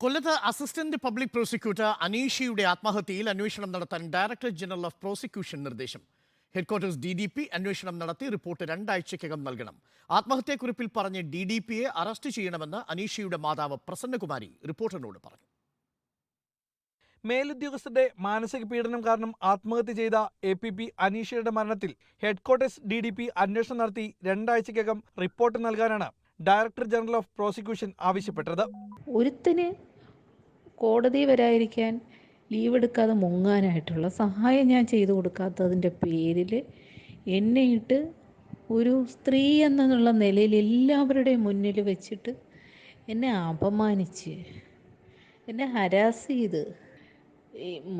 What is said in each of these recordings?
കൊല്ലത്ത് assistant public prosecutor അനീഷയുടെ ആത്മഹത്യയിൽ അന്വേഷണം നടത്താൻ ഡയറക്ടർ ജനറൽ ഓഫ് പ്രോസിക്യൂഷൻ നിർദ്ദേശം. ഹെഡ്ക്വാർട്ടേഴ്സ് DDP അന്വേഷണം നടത്തി റിപ്പോർട്ട് 2 ആഴ്ചയ്ക്കകം നൽകണം. ആത്മഹത്യാക്കുറിപ്പിൽ പറഞ്ഞ് DDPയെ അറസ്റ്റ് ചെയ്യണമെന്ന് അനീഷയുടെ മാതാവ് പ്രസന്നകുമാരി റിപ്പോർട്ടറിനോട് പറഞ്ഞു. മേലുദ്യോഗസ്ഥരുടെ മാനസിക പീഡനം കാരണം ആത്മഹത്യ ചെയ്ത APP അനീഷയുടെ മരണത്തിൽ ഹെഡ്ക്വാർട്ടേഴ്സ് DDP അന്വേഷണം നടത്തി 2 ആഴ്ചയ്ക്കകം റിപ്പോർട്ട് നൽകാനാണ് ഡയറക്ടർ ജനറൽ ഓഫ് പ്രോസിക്യൂഷൻ ആവശ്യപ്പെട്ടത്. ഒരുത്തിന് കോടതി വരാതിരിക്കാൻ ലീവ് എടുക്കാതെ മുങ്ങാനായിട്ടുള്ള സഹായം ഞാൻ ചെയ്തു കൊടുക്കാത്തതിൻ്റെ പേരിൽ എന്നെയിട്ട് ഒരു സ്ത്രീ എന്നുള്ള നിലയിൽ എല്ലാവരുടെയും മുന്നിൽ വെച്ചിട്ട് എന്നെ അപമാനിച്ച് എന്നെ ഹരാസ് ചെയ്ത്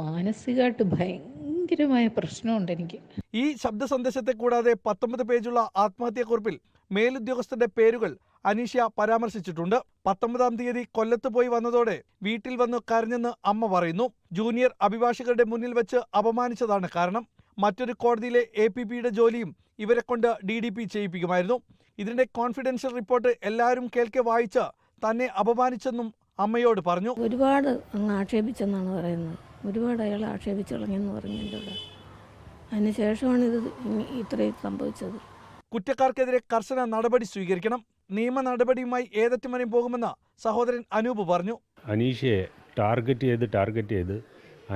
മാനസികമായിട്ട് ഭയങ്കരമായ പ്രശ്നമുണ്ട് എനിക്ക്. ഈ ശബ്ദ സന്ദേശത്തെ കൂടാതെ 19 പേജുള്ള ആത്മഹത്യാക്കുറിപ്പിൽ മേലുദ്യോഗസ്ഥരുടെ പേരുകൾ അനീഷ പരാമർശിച്ചിട്ടുണ്ട്. 19-ാം തീയതി കൊല്ലത്ത് പോയി വന്നതോടെ വീട്ടിൽ വന്ന് കരഞ്ഞെന്ന് അമ്മ പറയുന്നു. ജൂനിയർ അഭിഭാഷകരുടെ മുന്നിൽ വെച്ച് അപമാനിച്ചതാണ് കാരണം. മറ്റൊരു കോടതിയിലെ APPയുടെ ജോലിയും ഇവരെ കൊണ്ട് DDP ചെയ്യിപ്പിക്കുമായിരുന്നു. ഇതിന്റെ കോൺഫിഡൻഷ്യൽ റിപ്പോർട്ട് എല്ലാവരും കേൾക്കെ വായിച്ച് തന്നെ അപമാനിച്ചെന്നും അമ്മയോട് പറഞ്ഞു. ഒരുപാട് അങ്ങ് ആക്ഷേപിച്ചെന്നാണ് പറയുന്നത്. ഒരുപാട് അയാൾ ആക്ഷേപിച്ചു കളഞ്ഞെന്ന് പറഞ്ഞു എൻ്റെ കൂടെ. അതിനുശേഷമാണ് ഇത് ഇത്രയും സംഭവിച്ചത്. കുറ്റക്കാർക്കെതിരെ കർശന നടപടി സ്വീകരിക്കണം. നിയമ നടപടിയുമായി ഏതറ്റം വരെയും പോകുമെന്ന് സഹോദരൻ അനൂപ് പറഞ്ഞു. അനീഷയെ ടാർഗറ്റ് ചെയ്ത്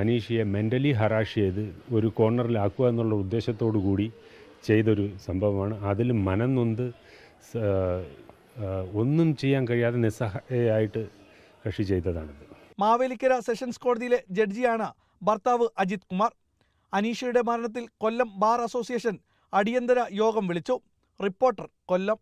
അനീഷയെ മെൻ്റലി ഹറാഷ് ചെയ്ത് ഒരു കോർണറിലാക്കുക എന്നുള്ള ഉദ്ദേശത്തോടു കൂടി ചെയ്തൊരു സംഭവമാണ്. അതിൽ മനം നൊന്ത് ഒന്നും ചെയ്യാൻ കഴിയാതെ നിസ്സഹായമായിട്ട് കക്ഷി ചെയ്തതാണിത്. മാവേലിക്കര സെഷൻസ് കോടതിയിലെ ജഡ്ജിയാണ് ഭർത്താവ് അജിത് കുമാർ. അനീഷയുടെ മരണത്തിൽ കൊല്ലം ബാർ അസോസിയേഷൻ അടിയന്തര യോഗം വിളിച്ചു. റിപ്പോർട്ടർ, കൊല്ലം.